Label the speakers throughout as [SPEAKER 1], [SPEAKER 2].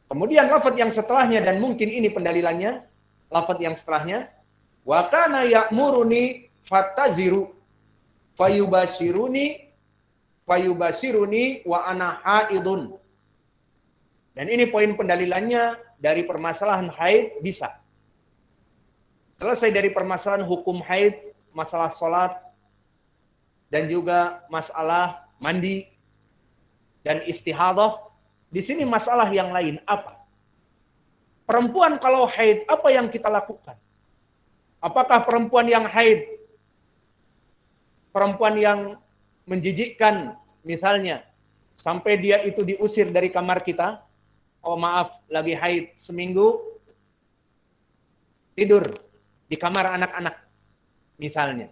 [SPEAKER 1] Kemudian lafaz yang setelahnya, dan mungkin ini pendalilannya, lafaz yang setelahnya, wa kana ya'muruni fataziru fayubashiruni wa ana haidun. Dan ini poin pendalilannya dari permasalahan haid bisa. Selesai dari permasalahan hukum haid, masalah sholat, dan juga masalah mandi dan istihadah. Di sini masalah yang lain apa? Perempuan kalau haid, apa yang kita lakukan? Apakah perempuan yang haid, perempuan yang menjijikkan misalnya, sampai dia itu diusir dari kamar kita? Oh maaf, lagi haid seminggu, tidur di kamar anak-anak misalnya.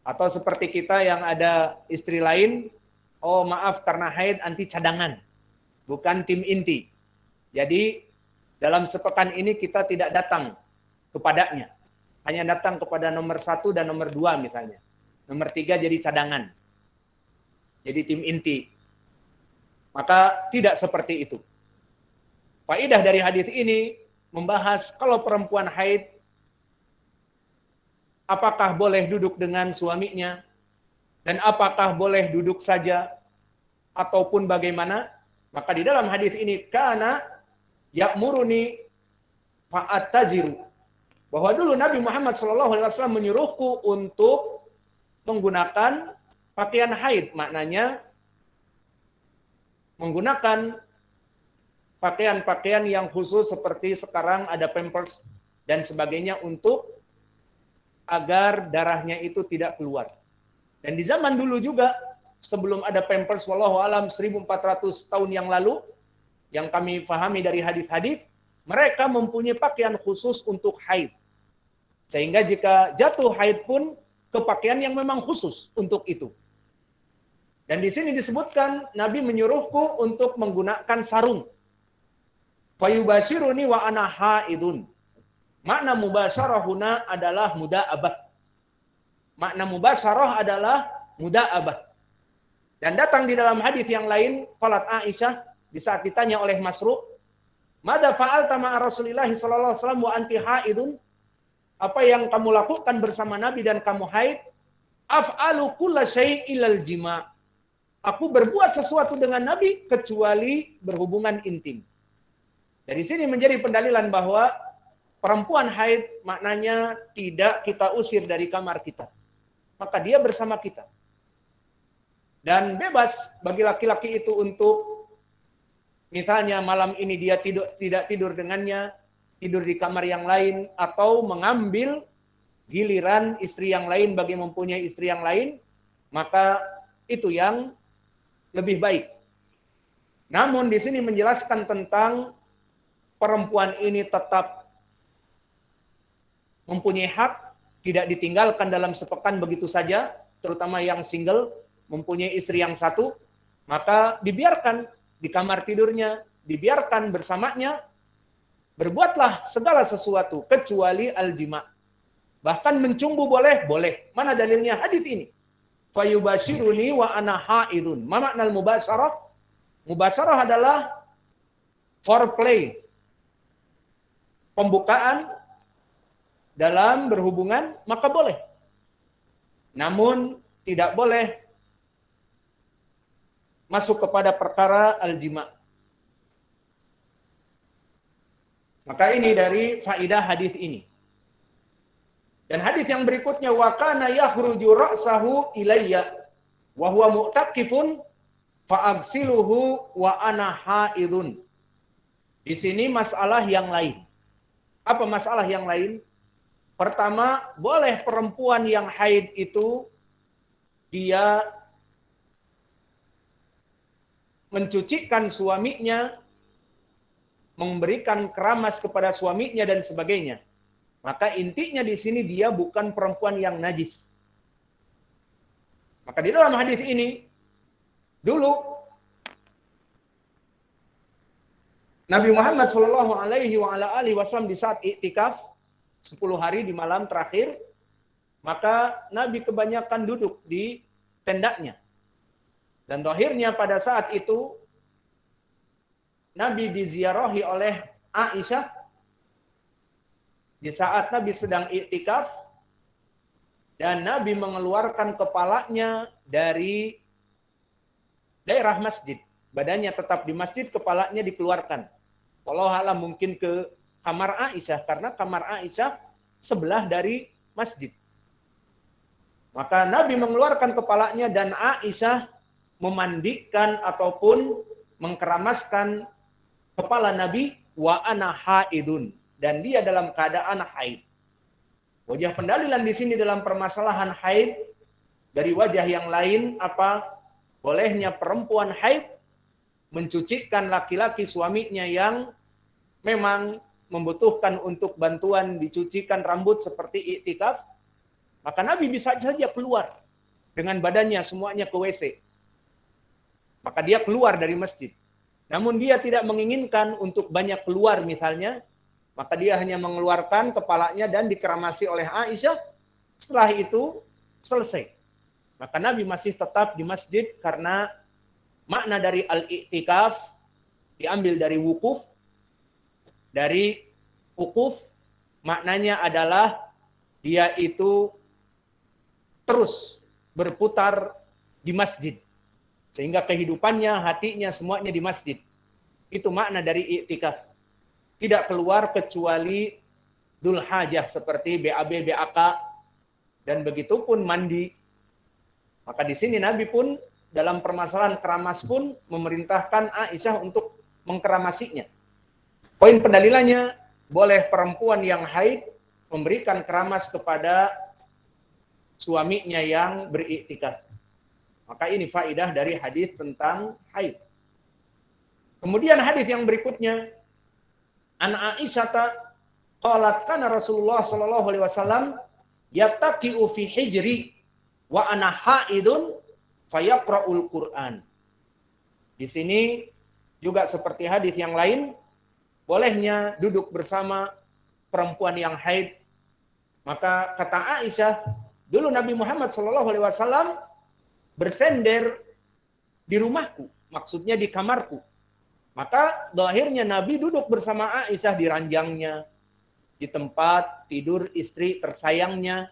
[SPEAKER 1] Atau seperti kita yang ada istri lain, oh maaf karena haid anti cadangan, bukan tim inti. Jadi dalam sepekan ini kita tidak datang kepadanya. Hanya datang kepada nomor 1 dan nomor 2 misalnya. Nomor 3 jadi cadangan. Jadi tim inti. Maka tidak seperti itu. Faidah dari hadis ini membahas kalau perempuan haid, apakah boleh duduk dengan suaminya, dan apakah boleh duduk saja, ataupun bagaimana. Maka di dalam hadis ini, kana ya'muruni fa'attaziru, bahwa dulu Nabi Muhammad SAW menyuruhku untuk menggunakan pakaian haid, maknanya menggunakan pakaian-pakaian yang khusus seperti sekarang ada pampers dan sebagainya untuk agar darahnya itu tidak keluar. Dan di zaman dulu juga, sebelum ada pampers, wallahu alam 1400 tahun yang lalu, yang kami fahami dari hadis-hadis, mereka mempunyai pakaian khusus untuk haid. Sehingga jika jatuh haid pun ke pakaian yang memang khusus untuk itu. Dan di sini disebutkan Nabi menyuruhku untuk menggunakan sarung. Fayubashiruni wa ana haidun. Makna mubasyarah huna adalah muda'abah. Makna mubasyarah adalah muda'abah. Dan datang di dalam hadis yang lain, qalat Aisyah, di saat ditanya oleh Masruq, "Mada fa'alta ma'a Rasulillah sallallahu alaihi wasallam wa anti haidun?" Apa yang kamu lakukan bersama Nabi dan kamu haid? Af'alu kulla syai'ilal jima'. Aku berbuat sesuatu dengan Nabi kecuali berhubungan intim. Dari sini menjadi pendalilan bahwa perempuan haid maknanya tidak kita usir dari kamar kita. Maka dia bersama kita. Dan bebas bagi laki-laki itu untuk misalnya malam ini dia tidak tidur dengannya, tidur di kamar yang lain, atau mengambil giliran istri yang lain bagi mempunyai istri yang lain, maka itu yang lebih baik. Namun di sini menjelaskan tentang perempuan ini tetap mempunyai hak, tidak ditinggalkan dalam sepekan begitu saja, terutama yang single, mempunyai istri yang satu, maka dibiarkan di kamar tidurnya, dibiarkan bersamanya, berbuatlah segala sesuatu, kecuali al-jima'. Bahkan mencumbu boleh? Boleh. Mana dalilnya? Hadis ini. Fayubashiruni wa ana haidun. Ma makna al-mubasyarah? Mubasyarah adalah foreplay. Pembukaan dalam berhubungan, maka boleh. Namun tidak boleh masuk kepada perkara al-jima'. Maka ini dari faidah hadis ini. Dan hadis yang berikutnya, wa kana yakhruju ra'sahu ilayya wa huwa mu'taqifun fa agsiluhu wa ana haidun. Di sini masalah yang lain. Apa masalah yang lain? Pertama, boleh perempuan yang haid itu dia mencucikan suaminya, memberikan keramas kepada suaminya dan sebagainya. Maka intinya di sini dia bukan perempuan yang najis. Maka di dalam hadis ini, dulu Nabi Muhammad Shallallahu Alaihi Wasallam di saat iktikaf 10 hari di malam terakhir, maka Nabi kebanyakan duduk di tendanya. Dan akhirnya pada saat itu Nabi diziarahi oleh Aisyah di saat Nabi sedang iktikaf, dan Nabi mengeluarkan kepalanya dari daerah masjid. Badannya tetap di masjid, kepalanya dikeluarkan. Wallahu a'lam, mungkin ke kamar Aisyah, karena kamar Aisyah sebelah dari masjid. Maka Nabi mengeluarkan kepalanya dan Aisyah memandikan ataupun mengkeramaskan kepala Nabi, wa ana haidun, dan dia dalam keadaan haid. Wajah pendalilan di sini dalam permasalahan haid dari wajah yang lain apa? Bolehnya perempuan haid mencucikan laki-laki suaminya yang memang membutuhkan untuk bantuan dicucikan rambut seperti iktikaf, maka Nabi bisa saja keluar dengan badannya semuanya ke WC. Maka dia keluar dari masjid. Namun dia tidak menginginkan untuk banyak keluar misalnya, maka dia hanya mengeluarkan kepalanya dan dikeramasi oleh Aisyah. Setelah itu selesai. Maka Nabi masih tetap di masjid karena makna dari al-i'tikaf diambil dari wukuf. Dari wukuf maknanya adalah dia itu terus berputar di masjid. Sehingga kehidupannya, hatinya, semuanya di masjid. Itu makna dari i'tikaf. Tidak keluar kecuali Dzul Hajah seperti BAB, BAK, dan begitu pun mandi. Maka di sini Nabi pun dalam permasalahan keramas pun memerintahkan Aisyah untuk mengkeramasinya. Poin pendalilannya, boleh perempuan yang haid memberikan keramas kepada suaminya yang beriktikaf. Maka ini faidah dari hadis tentang haid. Kemudian hadis yang berikutnya, an Aisyah qalat kana Rasulullah sallallahu alaihi wasallam yattaqi'u fi hijri wa ana haidun fayaqra'ul Qur'an. Di sini juga seperti hadis yang lain, bolehnya duduk bersama perempuan yang haid. Maka kata Aisyah, dulu Nabi Muhammad sallallahu alaihi wasallam bersender di rumahku, maksudnya di kamarku. Maka akhirnya Nabi duduk bersama Aisyah di ranjangnya, di tempat tidur istri tersayangnya.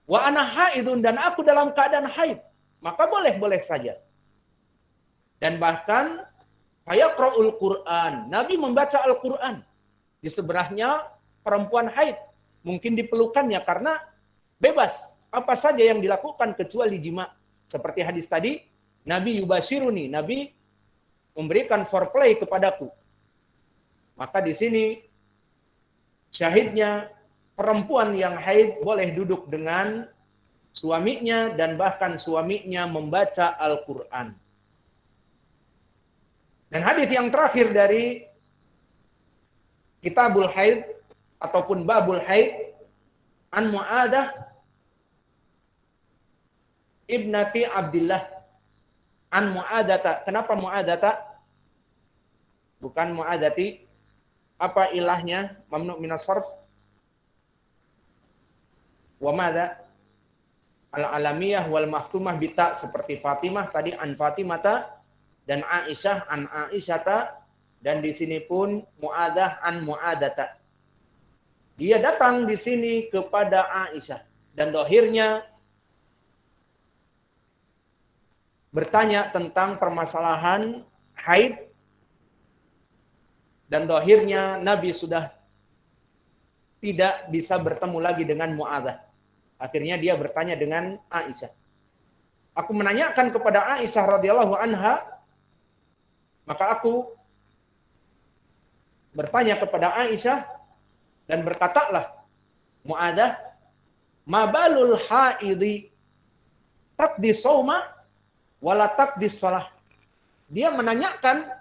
[SPEAKER 1] Wa ana haidun, dan aku dalam keadaan haid. Maka boleh-boleh saja. Dan bahkan fayaqra'ul Qur'an, Nabi membaca Al-Qur'an. Di sebelahnya perempuan haid, mungkin dipelukannya karena bebas. Apa saja yang dilakukan kecuali jima. Seperti hadis tadi, Nabi yubashiruni, Nabi memberikan foreplay kepadaku. Maka di sini syahidnya perempuan yang haid boleh duduk dengan suaminya dan bahkan suaminya membaca Al-Qur'an. Dan hadis yang terakhir dari Kitabul Haid ataupun Babul Haid, an Mu'adah ibnati Abdillah, an Mu'adata. Kenapa Mu'adata? Bukan Mu'adati. Apa ilahnya? Mamnu minas sarf. Wa madza? Al-alamiyah wal mahtumah bita, seperti Fatimah tadi an Fatimata, dan Aisyah an Aisyata, dan di sini pun Mu'adah an Mu'adata. Dia datang di sini kepada Aisyah dan dohirnya bertanya tentang permasalahan haid, dan dohirnya Nabi sudah tidak bisa bertemu lagi dengan Mu'adah. Akhirnya dia bertanya dengan Aisyah. Aku menanyakan kepada Aisyah radhiyallahu anha, maka aku bertanya kepada Aisyah dan berkatalah Mu'adah, ma balul haidi taqdi shauma wala taqdi shalah. Dia menanyakan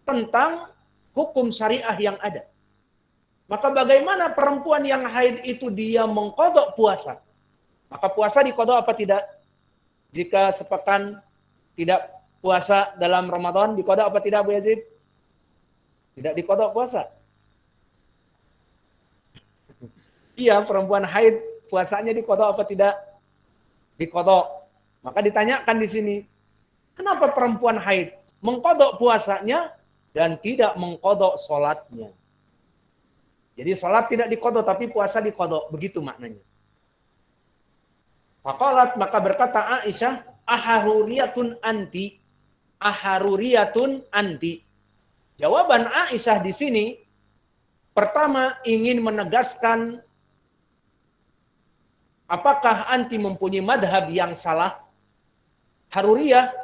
[SPEAKER 1] tentang hukum syariah yang ada. Maka bagaimana perempuan yang haid itu dia mengqadha puasa? Maka puasa diqadha apa tidak? Jika sepekan tidak puasa dalam Ramadan, diqadha apa tidak, Bu Yazid? Tidak diqadha puasa. Iya, perempuan haid puasanya diqadha apa tidak? Diqadha. Maka ditanyakan di sini, kenapa perempuan haid mengqadha puasanya dan tidak mengqadha salatnya. Jadi salat tidak diqadha tapi puasa diqadha, begitu maknanya. Faqalat, maka berkata Aisyah, aharuriyatun anti, aharuriyatun anti. Jawaban Aisyah di sini pertama ingin menegaskan apakah anti mempunyai madhab yang salah. Haruriyah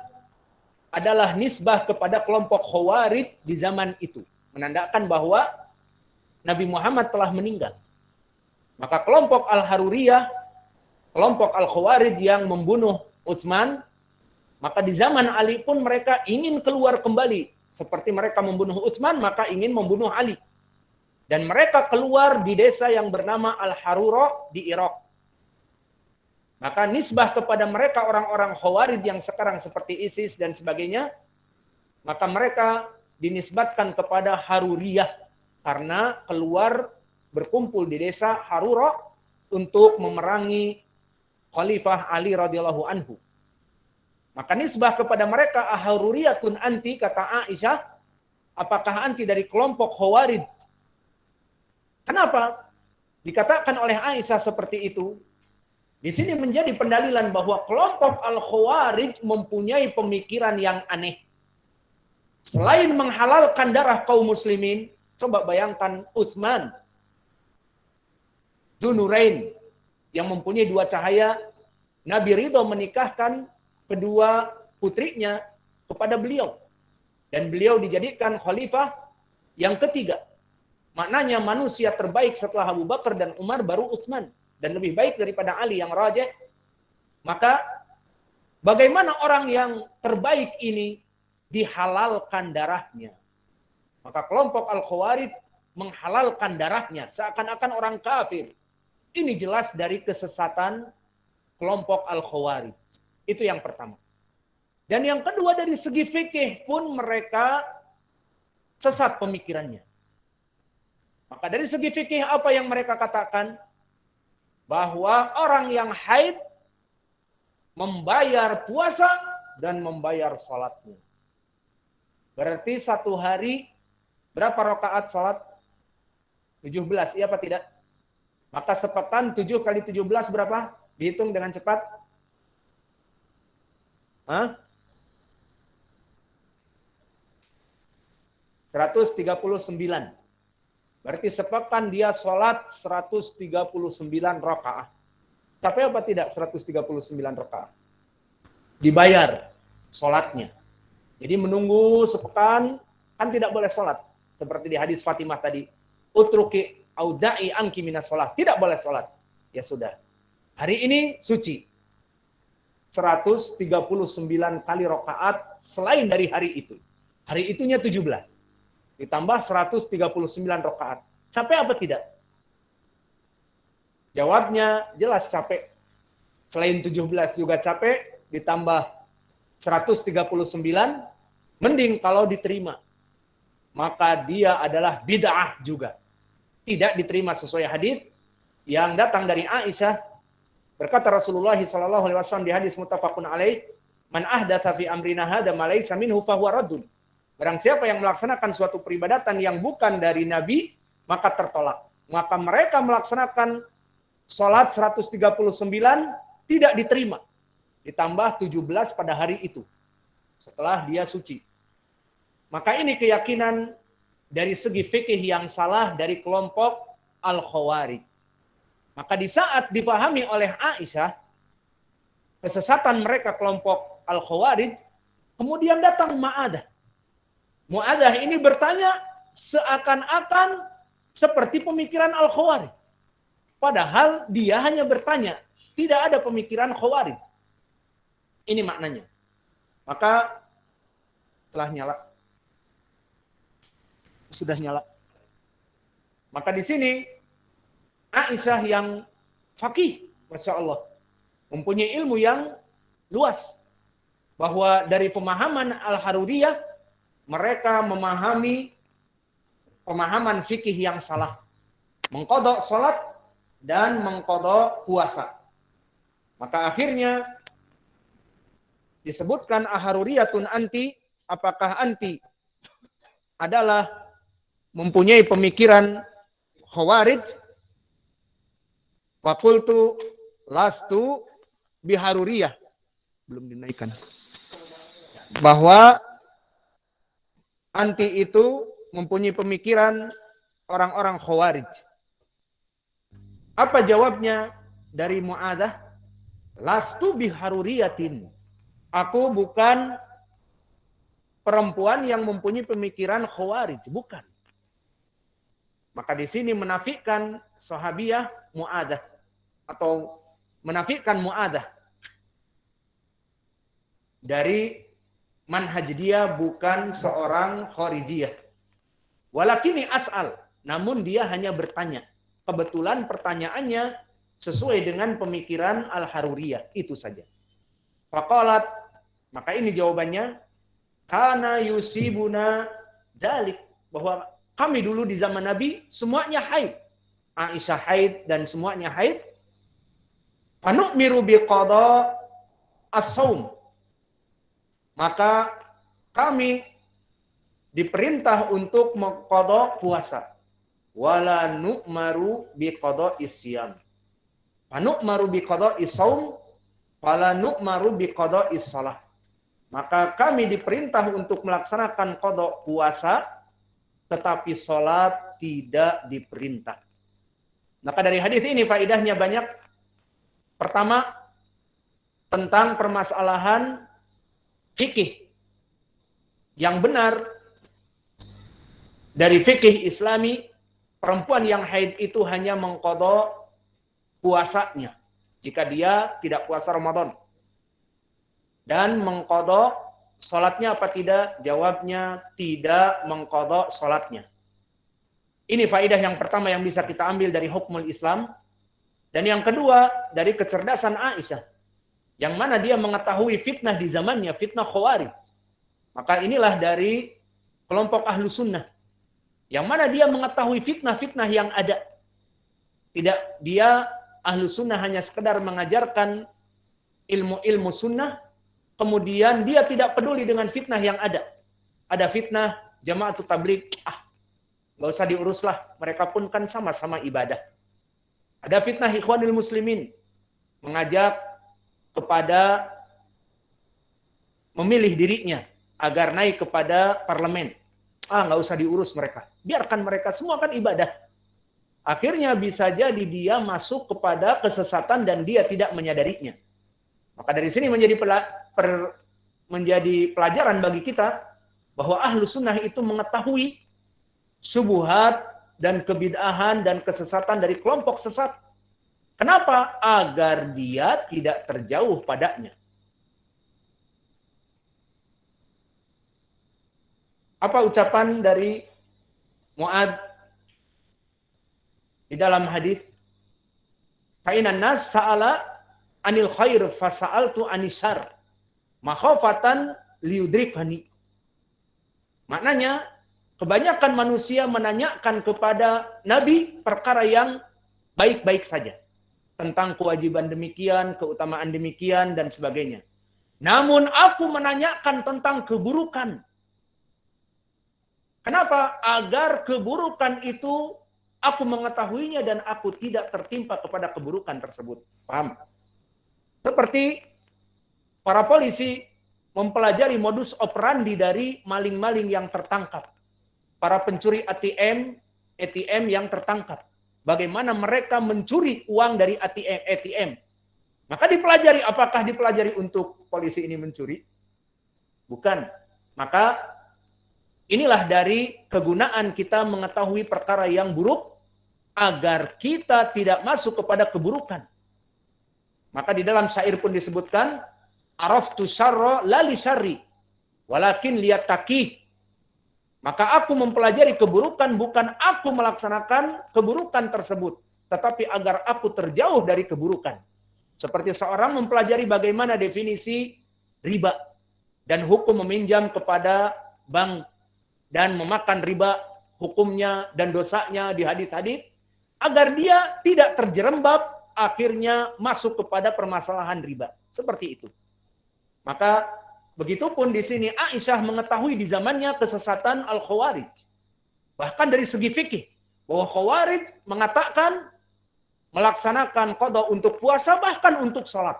[SPEAKER 1] adalah nisbah kepada kelompok Khawarij di zaman itu, menandakan bahwa Nabi Muhammad telah meninggal. Maka kelompok Al-Haruriyah, kelompok Al-Khawarij yang membunuh Utsman, maka di zaman Ali pun mereka ingin keluar kembali. Seperti mereka membunuh Utsman, maka ingin membunuh Ali. Dan mereka keluar di desa yang bernama Al-Harura di Irak. Maka nisbah kepada mereka orang-orang Khawarij yang sekarang seperti ISIS dan sebagainya, maka mereka dinisbatkan kepada Haruriyah. Karena keluar berkumpul di desa Harura untuk memerangi Khalifah Ali radhiyallahu anhu. Maka nisbah kepada mereka aharuriyatun anti, kata Aisyah, apakah anti dari kelompok Khawarij? Kenapa dikatakan oleh Aisyah seperti itu? Di sini menjadi pendalilan bahwa kelompok Al-Khawarij mempunyai pemikiran yang aneh. Selain menghalalkan darah kaum muslimin, coba bayangkan Utsman Dzunurain yang mempunyai dua cahaya, Nabi ridho menikahkan kedua putrinya kepada beliau. Dan beliau dijadikan khalifah yang ketiga. Maknanya manusia terbaik setelah Abu Bakar dan Umar baru Utsman. Dan lebih baik daripada Ali yang rajih. Maka bagaimana orang yang terbaik ini dihalalkan darahnya? Maka kelompok Al-Khawarij menghalalkan darahnya seakan-akan orang kafir. Ini jelas dari kesesatan kelompok Al-Khawarij. Itu yang pertama. Dan yang kedua, dari segi fikih pun mereka sesat pemikirannya. Maka dari segi fikih apa yang mereka katakan? Bahwa orang yang haid membayar puasa dan membayar salatnya. Berarti satu hari berapa rakaat salat? 17, iya apa tidak? Maka sepekan 7 kali 17 berapa? Dihitung dengan cepat. Hah? 139. Berarti sepekan dia sholat 139 rakaat. Capek apa tidak 139 rakaat? Dibayar sholatnya. Jadi menunggu sepekan, kan tidak boleh sholat. Seperti di hadis Fatimah tadi. Utruki auda'i anki minas sholat. Tidak boleh sholat. Ya sudah. Hari ini suci. 139 kali rakaat selain dari hari itu. Hari itunya 17. Ditambah 139 rakaat. Capek apa tidak? Jawabnya jelas capek. Selain 17 juga capek, ditambah 139, mending kalau diterima. Maka dia adalah bid'ah juga. Tidak diterima sesuai hadis yang datang dari Aisyah. Berkata Rasulullah SAW di hadis muttafaqun alaih, "Man ahdatsa fi amrina hadza ma laysa minhu fahuwa raddun." Barang siapa yang melaksanakan suatu peribadatan yang bukan dari Nabi, maka tertolak. Maka mereka melaksanakan sholat 139 tidak diterima. Ditambah 17 pada hari itu. Setelah dia suci. Maka ini keyakinan dari segi fikih yang salah dari kelompok Al-Khawarij. Maka di saat dipahami oleh Aisyah, kesesatan mereka kelompok Al-Khawarij, kemudian datang Mu'adzah. Mu'adzah ini bertanya seakan-akan seperti pemikiran Al-Khawarij. Padahal dia hanya bertanya, tidak ada pemikiran Khawarij. Ini maknanya. Maka telah nyala. Sudah nyala. Maka di sini Aisyah yang faqih, Masya Allah, mempunyai ilmu yang luas. Bahwa dari pemahaman Al-Haruriyah, mereka memahami pemahaman fikih yang salah. Mengqadha salat dan mengqadha puasa. Maka akhirnya disebutkan aharuriyatun anti, apakah anti adalah mempunyai pemikiran Khawarij, fakultu lastu biharuriyah, belum dinaikkan, bahwa anti itu mempunyai pemikiran orang-orang Khawarij. Apa jawabnya dari Mu'adzah? Lastu biharuriyatin. Aku bukan perempuan yang mempunyai pemikiran Khawarij, bukan. Maka di sini menafikan sahabiyah Mu'adzah atau menafikan Mu'adzah dari manhaj dia bukan seorang Khawarijiyah. Walakini as'al, namun dia hanya bertanya. Kebetulan pertanyaannya sesuai dengan pemikiran Al-Haruriyah, itu saja. Faqalat, maka ini jawabannya, kana yusibuna dalik, bahwa kami dulu di zaman Nabi semuanya haid. Aisyah haid dan semuanya haid. Fanu'miru biqada as-saum. Maka kami diperintah untuk mengqada puasa. Wala nu'maru biqada isyam. Fanu'maru biqada is-saum, wala nu'maru biqada is-salah. Maka kami diperintah untuk melaksanakan qada puasa, tetapi sholat tidak diperintah. Maka dari hadis ini faedahnya banyak. Pertama, tentang permasalahan fikih yang benar dari fikih Islami, perempuan yang haid itu hanya mengqadha puasanya jika dia tidak puasa Ramadan. Dan mengqadha sholatnya apa tidak? Jawabnya tidak mengqadha sholatnya. Ini faedah yang pertama yang bisa kita ambil dari hukmul Islam. Dan yang kedua, dari kecerdasan Aisyah. Yang mana dia mengetahui fitnah di zamannya, fitnah Khawarij. Maka inilah dari kelompok ahlu sunnah. Yang mana dia mengetahui fitnah-fitnah yang ada. Tidak, dia ahlu sunnah hanya sekedar mengajarkan ilmu-ilmu sunnah, kemudian dia tidak peduli dengan fitnah yang ada. Ada fitnah Jama'atut Tabligh, nggak usah diuruslah, mereka pun kan sama-sama ibadah. Ada fitnah Ikhwanul Muslimin, mengajak kepada memilih dirinya agar naik kepada parlemen. Nggak usah diurus mereka, biarkan mereka semua kan ibadah. Akhirnya bisa jadi dia masuk kepada kesesatan dan dia tidak menyadarinya. Maka dari sini menjadi pelajaran bagi kita bahwa ahlu sunnah itu mengetahui syubhat dan kebid'ahan dan kesesatan dari kelompok sesat. Kenapa? Agar dia tidak terjauh padanya. Apa ucapan dari Mu'adz di dalam hadis? Fa'inan nas sa'ala anil khair fasa'altu anisar makhafatan liudrikhani. Maknanya, kebanyakan manusia menanyakan kepada Nabi perkara yang baik-baik saja. Tentang kewajiban demikian, keutamaan demikian, dan sebagainya. Namun aku menanyakan tentang keburukan. Kenapa? Agar keburukan itu aku mengetahuinya dan aku tidak tertimpa kepada keburukan tersebut. Paham? Seperti para polisi mempelajari modus operandi dari maling-maling yang tertangkap. Para pencuri ATM yang tertangkap. Bagaimana mereka mencuri uang dari ATM. Maka dipelajari, apakah dipelajari untuk polisi ini mencuri? Bukan. Maka inilah dari kegunaan kita mengetahui perkara yang buruk agar kita tidak masuk kepada keburukan. Maka di dalam syair pun disebutkan, araftu syarra la li syarri walakin liyattaqi. Maka aku mempelajari keburukan bukan aku melaksanakan keburukan tersebut, tetapi agar aku terjauh dari keburukan. Seperti seorang mempelajari bagaimana definisi riba dan hukum meminjam kepada bank dan memakan riba, hukumnya dan dosanya di hadis-hadis, agar dia tidak terjerembab akhirnya masuk kepada permasalahan riba. Seperti itu. Maka Begitupun di sini Aisyah mengetahui di zamannya kesesatan Al-Khawarij. Bahkan dari segi fikih, bahwa Khawarij mengatakan melaksanakan qada untuk puasa bahkan untuk sholat.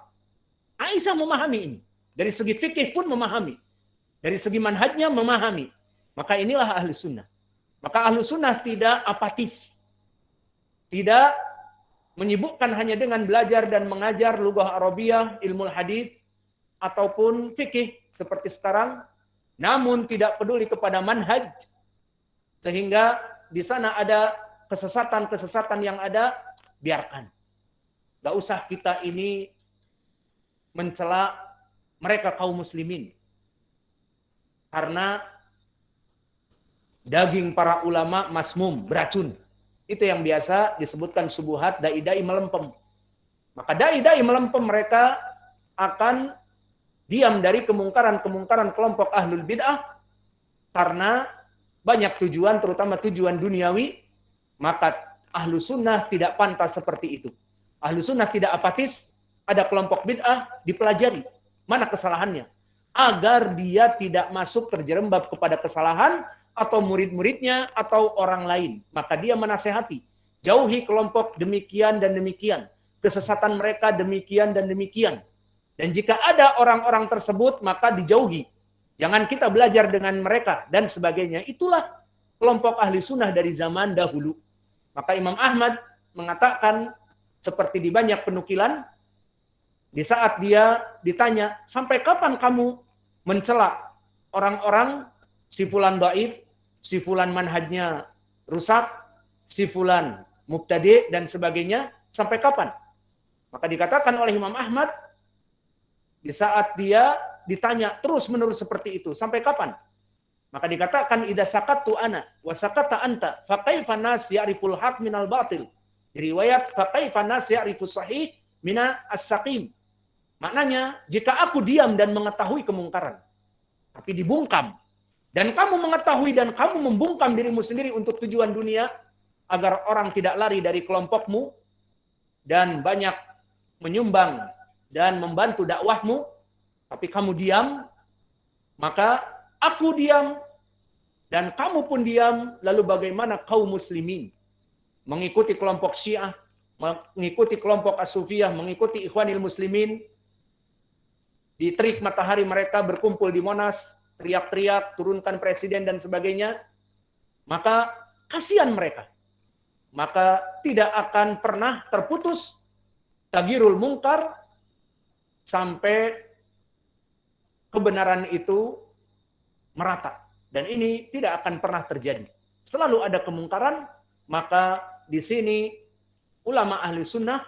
[SPEAKER 1] Aisyah memahami ini. Dari segi fikih pun memahami. Dari segi manhajnya memahami. Maka inilah ahli sunnah. Maka ahli sunnah tidak apatis. Tidak menyibukkan hanya dengan belajar dan mengajar lughah Arabiyah, ilmu hadis ataupun fikih seperti sekarang, namun tidak peduli kepada manhaj, sehingga di sana ada kesesatan-kesesatan yang ada, biarkan. Gak usah kita ini mencela mereka kaum muslimin. Karena daging para ulama masmum, beracun. Itu yang biasa disebutkan subuhat, dai-dai melempem. Maka dai-dai melempem mereka akan diam dari kemungkaran-kemungkaran kelompok ahlul bid'ah karena banyak tujuan, terutama tujuan duniawi, maka ahlu sunnah tidak pantas seperti itu. Ahlu sunnah tidak apatis, ada kelompok bid'ah, dipelajari mana kesalahannya, agar dia tidak masuk terjerembab kepada kesalahan atau murid-muridnya atau orang lain. Maka dia menasehati, jauhi kelompok demikian dan demikian, kesesatan mereka demikian dan demikian. Dan jika ada orang-orang tersebut, maka dijauhi. Jangan kita belajar dengan mereka, dan sebagainya. Itulah kelompok ahli sunnah dari zaman dahulu. Maka Imam Ahmad mengatakan, seperti di banyak penukilan, di saat dia ditanya, sampai kapan kamu mencela orang-orang, si fulan dhaif, si fulan manhajnya rusak, si fulan mubtadi' dan sebagainya, sampai kapan? Maka dikatakan oleh Imam Ahmad, di saat dia ditanya terus-menerus seperti itu, sampai kapan? Maka dikatakan, idza sakattu ana wa sakata anta, fa kaifa nas ya'riful haq minal batil. Di riwayat, fa kaifa nas ya'rifus sahih mina as-saqim. Maknanya, jika aku diam dan mengetahui kemungkaran, tapi dibungkam, dan kamu mengetahui dan kamu membungkam dirimu sendiri untuk tujuan dunia, agar orang tidak lari dari kelompokmu, dan banyak menyumbang dan membantu dakwahmu, tapi kamu diam, maka aku diam, dan kamu pun diam, lalu bagaimana kaum muslimin? Mengikuti kelompok Syiah, mengikuti kelompok As-Sufiyah, mengikuti Ikhwanil Muslimin, di terik matahari mereka berkumpul di Monas, teriak-teriak, turunkan presiden dan sebagainya, maka kasihan mereka. Maka tidak akan pernah terputus taghyirul munkar sampai kebenaran itu merata. Dan ini tidak akan pernah terjadi. Selalu ada kemungkaran, maka di sini ulama ahli sunnah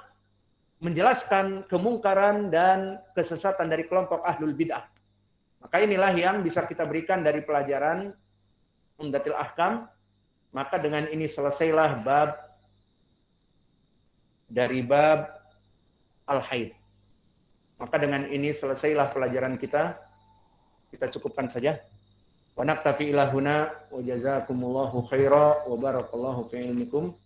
[SPEAKER 1] menjelaskan kemungkaran dan kesesatan dari kelompok ahlul bid'ah. Maka inilah yang bisa kita berikan dari pelajaran Umdatul Ahkam. Maka dengan ini selesailah bab dari bab al-haid. Maka dengan ini selesailah pelajaran kita. Kita cukupkan saja. Wa naktafi ila huna wa jazakumullahu khaira wa barakallahu fi ilmikum.